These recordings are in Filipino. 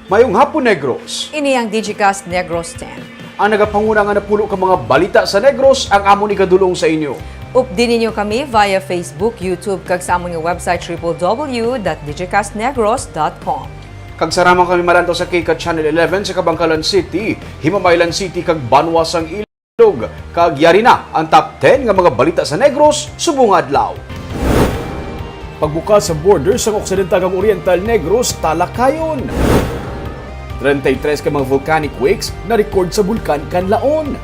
Mayong hapon, Negros. Ini ang Digicast Negros X. Ang nagapanguna nga napulo ka mga balita sa Negros ang amon ikadulong sa inyo. Updin ninyo kami via Facebook, YouTube, kag sa among website www.digicastnegros.com. Kag saraman kami malantaw sa KK Channel 11 sa Kabangkalan City, Himamaylan City kag Banwasang Ilog. Kag yari na ang top 10 nga mga balita sa Negros subong adlaw. Pagbuka sa borders sa Occidental kag Oriental Negros talakayon. 33 ka mga volcanic quakes na record sa bulkan Kanlaon.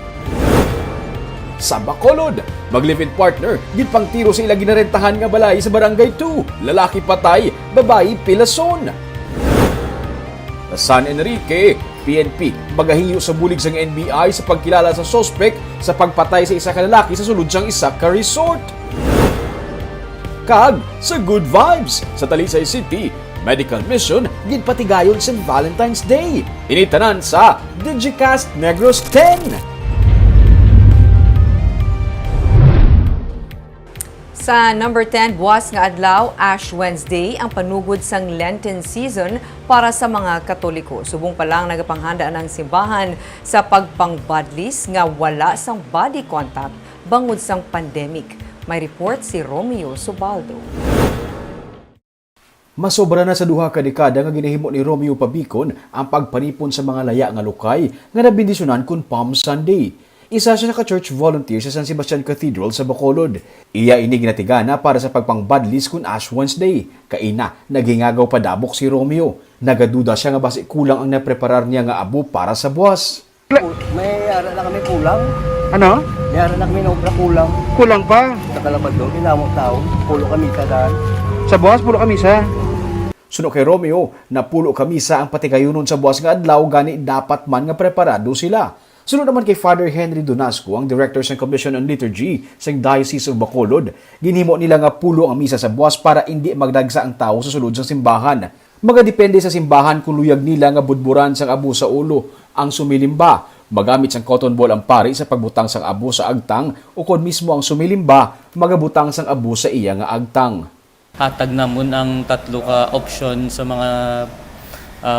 Sa Bacolod, mag-live-in partner, gitpang tiro sa ilang ginarentahan nga balay sa Barangay 2. Lalaki patay, babae pilason. Sa San Enrique, PNP, magahinyo sa bulig sang NBI sa pagkilala sa sospek sa pagpatay sa isa ka lalaki sa sulod sang isa ka resort. Kag sa Good Vibes sa Talisay City, medical mission ginpatigayon sa Valentine's Day. Initanan sa Digicast Negros X. Sa number 10, buwas nga adlaw, Ash Wednesday, ang panugod sang Lenten season para sa mga Katoliko. Subong pa lang nagapanghanda ng simbahan sa pagpangbadlis nga wala sang body contact bangod sang pandemic. May report si Romeo Subaldo. Masobra na sa duha ka dekada nga ginahimo ni Romeo Pabicon ang pagpanipon sa mga laya nga lokay nga nabindisyonan kun Palm Sunday. Isa siya ka church volunteer sa San Sebastian Cathedral sa Bacolod. Iya ini ginatigana para sa pagpangbadlis kun Ash Wednesday. Kaina, naghingagaw padabok si Romeo. Nagaduda siya nga basi kulang ang napreparar niya nga abo para sa buwas. May ara na kami kulang. Ano? May ara na kami na obra kulang. Kulang pa? Sa kalabad doon, ginamong tao. Pulo kami sa daan. Sa buwas, pulo kamisa. Suno kay Romeo, napulo kamisa ang patigayunon sa buwas nga adlaw gani dapat man nga preparado sila. Sunod naman kay Father Henry Donasco, ang Director sa Commission on Liturgy sa Diocese of Bacolod, ginhimo nila nga pulo ang misa sa buwas para hindi magdagsa ang tao sa sulod sa simbahan. Magadepende sa simbahan kung luyag nila nga budburan sang abo sa ulo ang sumilimba. Magamit sang cotton ball ang pari sa pagbutang sang abo sa agtang o kung mismo ang sumilimba, magabutang sang abo sa iya nga agtang. Hatag namon ang tatlo ka option sa mga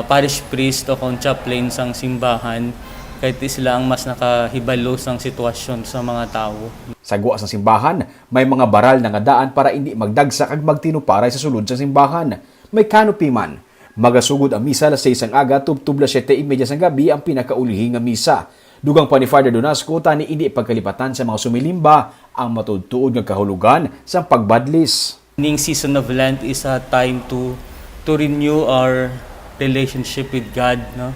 parish priest o kung chaplain sang simbahan kahit sila ang mas nakahibalo sang sitwasyon sa mga tao. Sa guwa sa simbahan, may mga baral na nga daan para hindi magdagsa kag magtinuparay sa sulod sa simbahan. May canopy man. Magasugod ang misa alas 6 ang aga, tubtub 7:30 sang gabi ang pinakaulihing nga misa. Dugang pa ni Father Donasco, tani hindi pagkalipatan sa mga sumilimba ang matudtuod nga kahulugan sa pagbadlis. Ning season of Lent is a time to renew our relationship with God, no?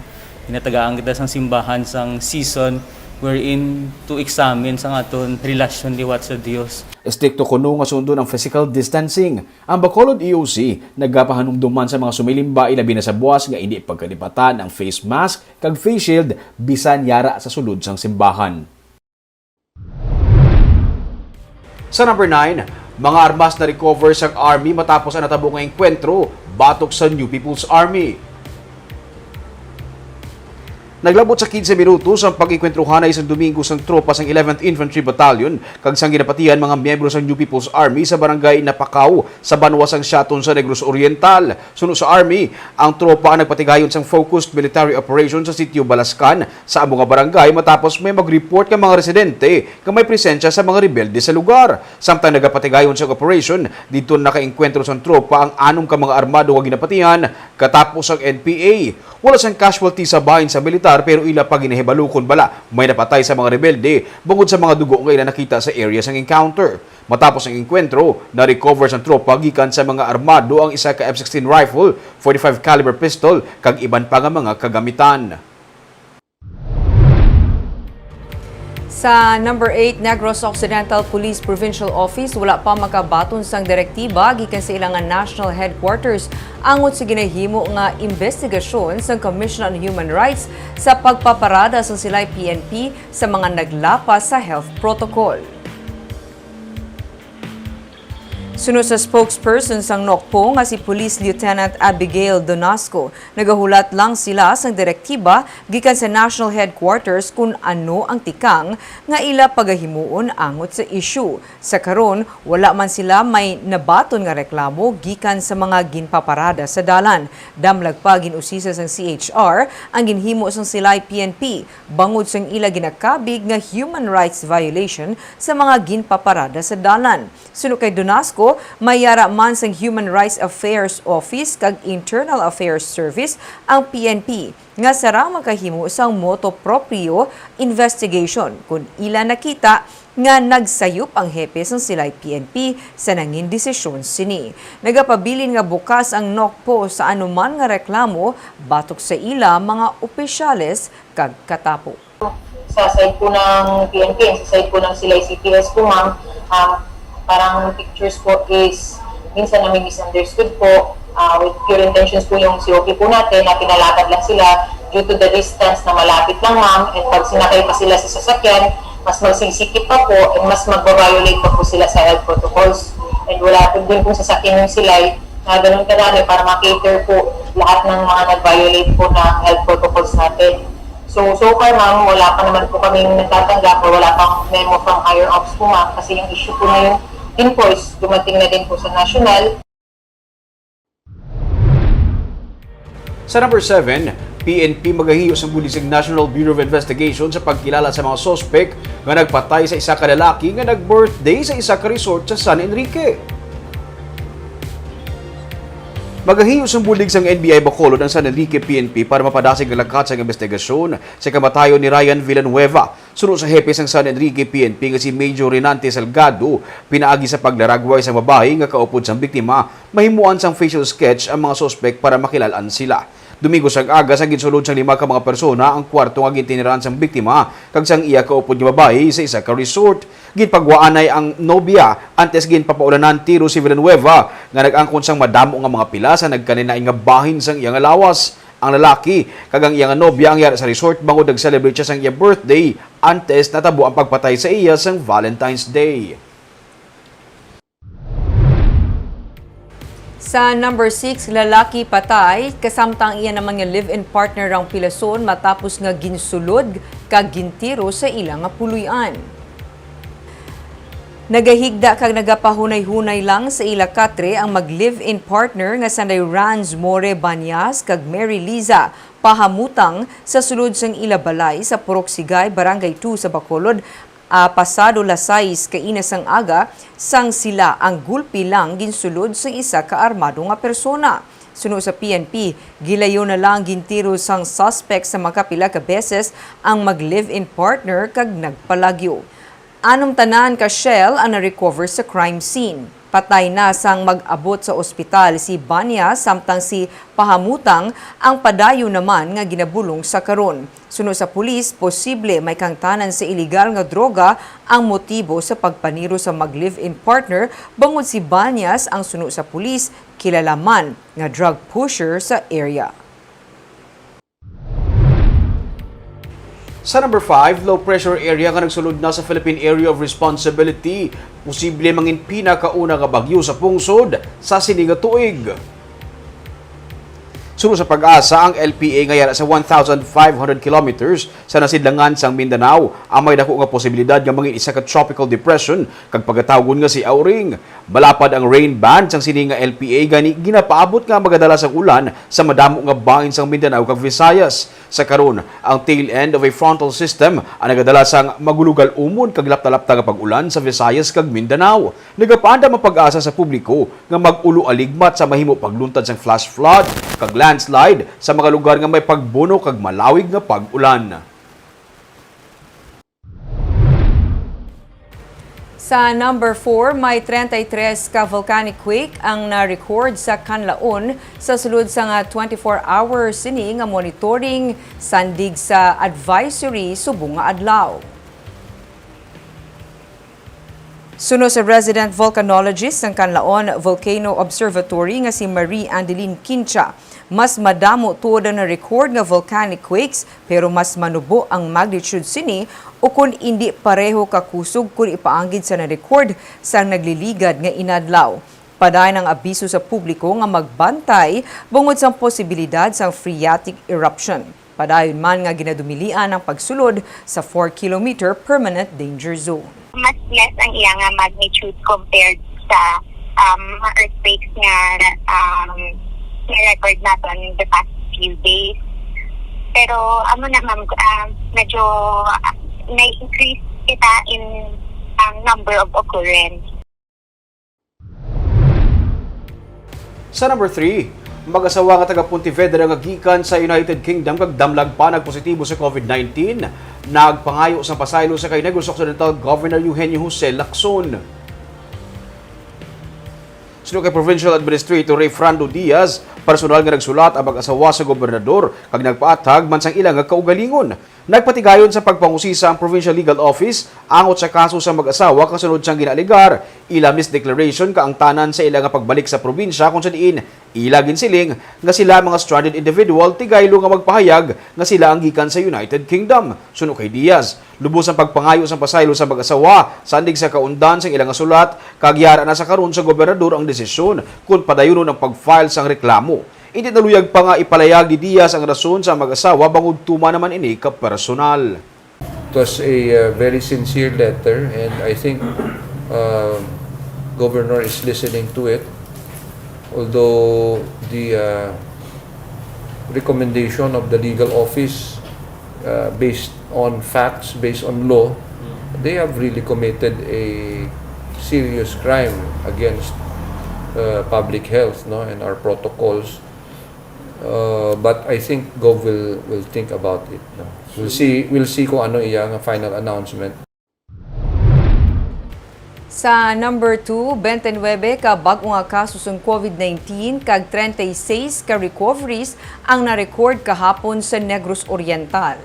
Inatagaan kita sang simbahan sang season wherein to examine sang aton relasyon liwat sa Dios. Estrikto kuno nga sundo ng physical distancing. Ang Bacolod EOC nagpahanumduman sa mga sumilimba ilabi na sa buwas nga hindi pagkalipatan ang face mask kag face shield bisan yara sa sulod sang simbahan. Sa number 9, mga armas na recover sa Army matapos ang natabo nga engkwentro batok sa New People's Army. Naglabot sa 15 minutos ang pag-ikwentruhan ay isang Domingo sang tropa sang 11th Infantry Battalion kag sang ginapatihan mga miyembro sang New People's Army sa barangay Napakaw sa Banwasang Siaton sa Negros Oriental. Suno sa Army, ang tropa ang nagpatigayon sang focused military operation sa sitio Balascan sa amo nga barangay matapos may mag-report ka mga residente nga may presensya sa mga rebelde sa lugar. Samtang nagapatigayon sang operation, dito nakaengkwentro sang tropa ang anong ka mga armado nga ginapatihan katapos ang NPA. Wala sang casualty sa bahin sa militar pero ila pa ginahibalukon bala may napatay sa mga rebelde bungod sa mga dugo nga ila nakita sa area sang encounter. Matapos ang enkwentro, na-recover sang tropa gikan sa mga armado ang isa ka F-16 rifle, 45 caliber pistol kag iban pa nga mga kagamitan. Sa number 8, Negros Occidental Police Provincial Office, wala pa makabaton sang direktiba gikan sa ilang national headquarters angot sa ginahimo nga investigasyon sa Commission on Human Rights sa pagpaparada sa sila'y PNP sa mga naglapas sa health protocol. Sunod sa spokesperson sang NOCPO nga si Police Lieutenant Abigail Donasco, nagahulat lang sila sang direktiba gikan sa National Headquarters kung ano ang tikang nga ila pagahimuon angot sa issue. Sa karon, wala man sila may nabaton nga reklamo gikan sa mga ginpaparada sa dalan. Damlag pa ginusisa sang CHR ang ginhimo sang silay PNP bangod sang ila ginakabig nga human rights violation sa mga ginpaparada sa dalan. Sunod kay Donasco, mayara man sang Human Rights Affairs Office kag Internal Affairs Service ang PNP nga sara makahimo sang moto proprio investigation kung ila nakita nga nagsayop ang hepe sang silay PNP sa nangin desisyon sini. Nagapabilin nga bukas ang NOCPO sa anuman nga reklamo batok sa ila mga opisyales kag katapo. Sa side po ng PNP, sa side po ng silay CTS po ma'am, parang pictures po is minsan na may misunderstood po with pure intentions po yung COP po natin na pinalakad lang sila due to the distance na malapit lang ma'am, and pag sinakay pa sila sa sasakyan, mas magsisikip pa po and mas magbabiolate pa po sila sa health protocols, and wala po din po sasakyan yung silay na ganun karami para makater po lahat ng mga nag-violate po ng health protocols natin. So far ma'am, wala pa naman po kaming natatanggap o wala pang memo from higher ups po ma'am, kasi yung issue po na yung invoice dumating na din po sa national. Sa number 7, PNP magahiyos ang bulisig National Bureau of Investigation sa pagkilala sa mga sospek nga nagpatay sa isa ka lalaki nga nag-birthday sa isa ka resort sa San Enrique. Magahiyos ang bulig sang NBI Bacolod ang San Enrique PNP para mapadasig ang lakat sa investigasyon sa kamatayon ni Ryan Villanueva. Sunod sa hepe sang San Enrique PNP nga si Major Renante Salgado, pinaagi sa paglaragway sa babae nga kaupod sang biktima, mahimuan sang facial sketch ang mga sospek para makilalaan sila. Domingo sang aga sang ginsulod sang 5 ka mga persona ang kwarto nga gintinirahan sang biktima kag sang iya kaupod nga babae sa isa ka resort. Ginpagwaanay ang nobya antes ginpapaulanan tiro si Villanueva nga nag-angkon sang madamo nga mga pila sa nagkaninaing nga bahin sang iya nga lawas. Ang lalaki kag ang iya nga nobya ang yara sa resort bangod nag-celebrate siya sang iya birthday antes natabo ang pagpatay sa iya sang Valentine's Day. Sa number 6, lalaki patay, kasamtang iya naman nga live-in partner ang pilason matapos nga ginsulod kag gintiro sa ilang nga puluyan. Nagahigda kag nagapahunay-hunay lang sa ila katre ang mag-live-in partner nga sanday Ranz More Banyas kag Mary Liza pahamutang sa sulod sang ila balay sa Purok Sigay, Barangay 2 sa Bacolod. Pasado las 6 kainas ang aga sang sila ang gulpi lang ginsulod sa isa ka armado nga persona. Sunod sa PNP, gilayo na lang gintiro sang suspect sa makapila ka beses ang mag-live-in partner kag nagpalagyo. Anong tanan ka shell ang na-recover sa crime scene. Patay na sang mag-abot sa ospital si Banya samtang si pahamutang ang padayo naman nga ginabulong sa karon. Sunod sa pulis, posible may kangtanan sa iligal nga droga ang motibo sa pagpaniro sa mag-live-in partner bangod si Banyas ang sunod sa pulis kilalaman nga drug pusher sa area. Sa number 5, low pressure area nga nagsulod na sa Philippine Area of Responsibility. Posible mangin pinakauna nga bagyo sa pungsod sa sini nga tuig. Sunod sa pag-asa, ang LPA ngayon sa 1,500 kilometers sa nasidlangan sang Mindanao. Ang may dako nga posibilidad nga mangin isa ka tropical depression kag pagatagon nga si Auring. Balapad ang rain band sang sini nga LPA gani ginapaabot nga magadala sang ulan sa madamo nga bahin sang Mindanao kag Visayas. Sa karon, ang tail end of a frontal system ang nagadala sang magulugal umon kag lapta-lapta nga pag-ulan sa Visayas kag Mindanao. Nagapaanda mapag-asa sa publiko nga mag-ulo aligmat sa mahimo pagluntad sang flash flood kag landslide sa mga lugar nga may pagbuno kag malawig nga pag-ulan. Sa number 4, may 33 ka volcanic quake ang na-record sa Canlaon sa sulod sa nga 24-hour sini nga monitoring sandig sa advisory subong nga adlaw. Sunod sa resident volcanologist ng Canlaon Volcano Observatory nga si Marie Andeline Quincha, mas madamo tuod na record nga volcanic quakes pero mas manubo ang magnitude sini o kung hindi pareho kakusog kung ipaanggid sa na-record sa nagliligad nga inadlaw. Paday ng abiso sa publiko nga magbantay bungod sa posibilidad sa phreatic eruption. Padayon man nga ginadumilian ang pagsulod sa 4-kilometer permanent danger zone. Mas less ang iyang magnitude compared sa mga earthquakes nga na-record natin in the past few days. Pero medyo na-increase kita in number of occurrence. Sa number 3, mag-asawa nga taga Pontevedra nga gikan sa United Kingdom kag damlag pa nagpositibo sa COVID-19, nagpangayo sa pasaylo sa kay Negros Occidental Governor Eugenio Jose Lacson. Sino kay Provincial Administrator Ray Frando Diaz, personal nga nagsulat ang mag-asawa sa gobernador kag nagpaatag man sang ilang nga kaugalingon. Nagpatigayon sa pagpangusisa ang Provincial Legal Office angot sa kaso sa mag-asawa kasunod siyang ginaligar. Ila misdeclaration ka ang tanan sa ilang nga pagbalik sa probinsya kung sa diin ila ginsiling nga sila mga stranded individual tigaylo nga magpahayag nga sila ang gikan sa United Kingdom. Suno kay Diaz, lubos ang pagpangayo sa pasaylo sa mag-asawa sandig sa kaundan sa ilang nga sulat kagyara na sa karon sa gobernador ang desisyon kung padayunon ang pag-file sang reklamo. Hindi naluyag pa nga ipalayag ni Diaz ang rason sa mag-asawa bangod tuma naman ini ka personal. It was a very sincere letter and I think Governor is listening to it. Although the recommendation of the legal office based on facts, based on law, they have really committed a serious crime against public health, no, and our protocols. But I think Gov will think about it. No? We'll see kung ano iyang final announcement. Sa number 2, 29 ka bag-o nga kaso sa COVID-19 kag 36 ka recoveries ang na-record kahapon sa Negros Oriental.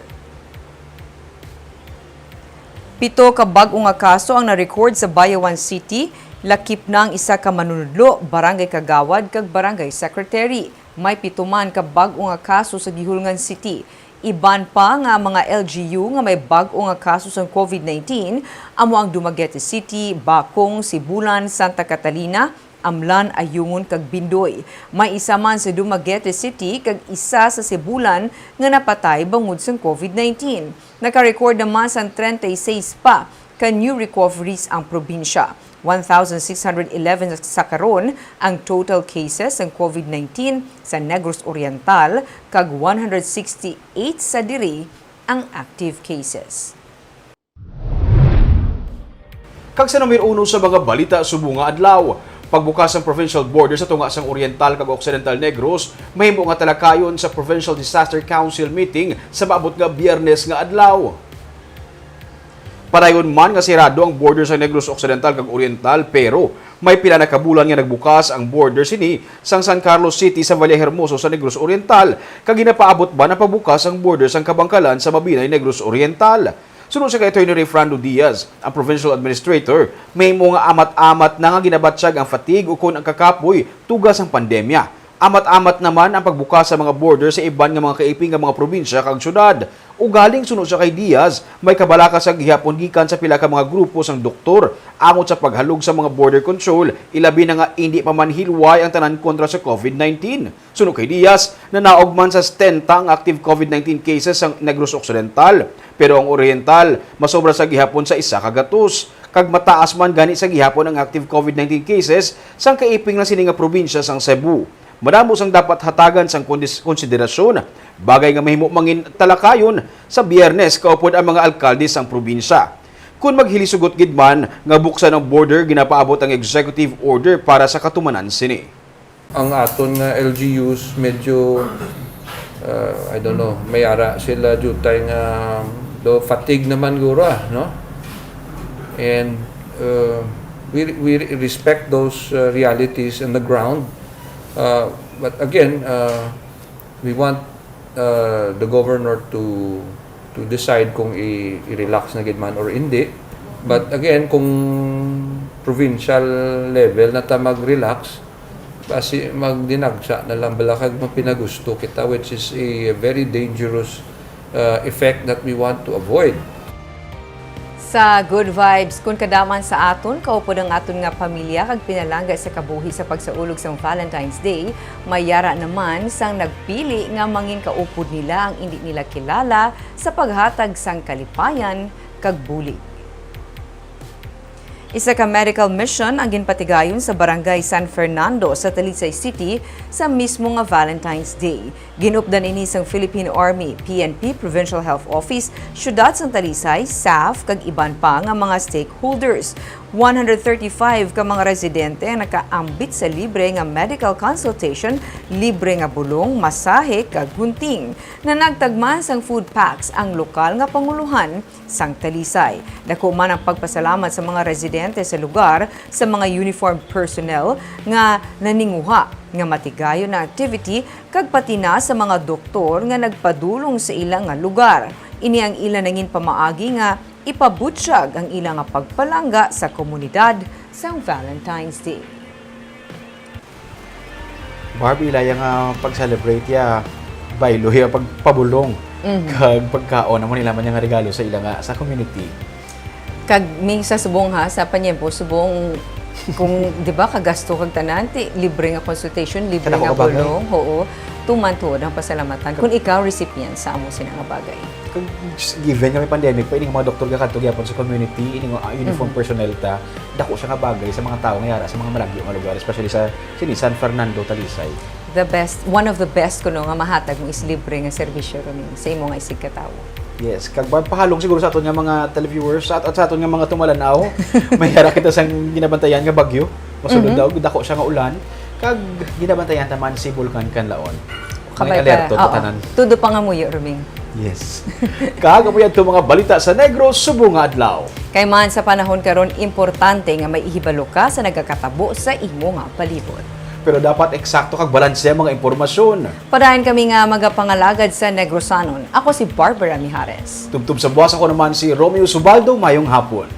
7 ka bag-o nga kaso ang na-record sa Bayawan City, lakip na ang isa ka manunudlo, barangay kagawad kag barangay secretary. May 7 man ka bag-o nga kaso sa Gihulngan City. Iban pa nga mga LGU nga may bag-o nga kaso sa COVID-19 amo ang Dumaguete City, Bacong, Sibulan, Santa Catalina, Amlan, Ayungon kag Bindoy. May isa man sa Dumaguete City kag isa sa Sibulan nga napatay bangod sa COVID-19. Naka-record naman sa 36 pa ka new recoveries ang probinsya. 1,611 sa karon ang total cases ng COVID-19 sa Negros Oriental kag 168 sa diri ang active cases. Kag sa numero 1 sa mga balita subong nga adlaw, pagbukas ng provincial border sa tunga sang Oriental kag Occidental Negros, mahimo nga talakayon sa Provincial Disaster Council meeting sa maabot nga Biyernes nga adlaw. Padayon man nga sirado ang border sa Negros Occidental kag Oriental pero may pila na kabulan nga nagbukas ang border sini sang San Carlos City sa Vallehermoso sa Negros Oriental kag ginapaabot ba na pabukas ang border sang Kabangkalan sa Mabinay, Negros Oriental. Sunod sa kay Attorney Frando Diaz, ang provincial administrator, may mga amat-amat na nga ginabatsyag ang fatigue o kung ang kakapoy tugas ang pandemya. Amat-amat naman ang pagbukas sa mga border sa iban nga mga kaiping nga mga probinsya kag syudad. Ugaling sunod sa kay Diaz, may kabalaka sa gihapon gikan sa pila ka mga grupo sang doktor amot sa paghalog sa mga border control, ilabi na nga hindi pa man hilway ang tanan kontra sa COVID-19. Sunod kay Diaz, nanaog man sa 10 ang active COVID-19 cases sa Negros Occidental, pero ang Oriental masobra sa gihapon sa isa kagatos. Kag mataas man gani sa gihapon ang active COVID-19 cases sang kaiping na sini nga probinsya sang Cebu. Madamo sang dapat hatagan sang konsiderasyon, bagay nga mahimo mangin talakayon sa Biyernes kaupod ang mga alkalde sang probinsya. Kung maghilisugot gid man nga buksan ang border, ginapaabot ang executive order para sa katumanan sini. Ang aton nga LGUs medyo I don't know, may ara sila jutay nga do fatigue naman gura, no? And we respect those realities on the ground. But again, we want the governor to decide kung i-relax na gid man or hindi. But again, kung provincial level na ta mag-relax, kasi magdinagsa na lang balakag mapinagusto kita, which is a very dangerous effect that we want to avoid. Sa good vibes, kung kadaman sa aton, kaupod ang aton nga pamilya kag pinalangga sa kabuhi sa pagsaulog sa Valentine's Day, mayara naman sang nagpili nga mangin kaupod nila ang hindi nila kilala sa paghatag sang kalipayan kag bulig. Isa ka medical mission ang ginpatigayon sa Barangay San Fernando sa Talisay City sa mismo nga Valentine's Day. Ginupdan ini sang Philippine Army, PNP Provincial Health Office, syudad sang Talisay, SAF kag iban pa nga mga stakeholders. 135 ka mga residente ang nakaambit sa libre nga medical consultation, libre nga bulong, masahe kag hunting. Na nagtagman sang food packs ang lokal nga panguluhan sang Talisay. Dako man ang pagpasalamat sa mga residente sa lugar, sa mga uniformed personnel nga naninguha nga matigayon na activity kag pati na sa mga doktor nga nagpadulong sa ilang nga lugar. Ini ang ilan nangin pamaagi nga ipabutyag ang ilang nga pagpalangga sa komunidad sang Valentine's Day. Barbie, layang pag-celebrate ya, baylo ya pagpabulong. Kag pagkaon, amo nila man yung regalo sa ilang sa community. Kag may sa subong ha, sa panyempo, subong kung di ba kagasto kag tanan, libre nga consultation, libre nga bulong, oo, tumantuod ang pasalamatan. Kung ikaw recipient sa amo sina nga bagay. Kung given nga may pandemic pa, ining mga doktor nga kadto gyapon sa community, ining uniform personnel ta, dako siya nga bagay sa mga tao nga yara sa mga malagyo nga lugar, especially sa San Fernando, Talisay. The best, one of the best kuno nga mahatag mo is libre nga serbisyo ron sa imo nga isig katawo. Yes, kag pahalong siguro sa aton nga mga televiewers at sa aton nga mga tumalanaw, mayara kita sang ginabantayan nga bagyo. Masunod daw dako siya nga ulan, kag ginabantayan taman si Bulkan Kanlaon. May alerto tanan. Tudo pa nga muyo ruming. Yes. Kagabuyan to mga balita sa Negros subong nga adlaw. Kay man sa panahon karon importante nga may ihibalo ka sa nagakatabo sa imo nga palibot. Pero dapat eksakto kag balanse ang mga impormasyon. Padayon kami nga magapangalagad sa Negrosanon. Ako si Barbara Mijares. Tubtub sa buwas ako naman si Romeo Subaldo, mayong hapon.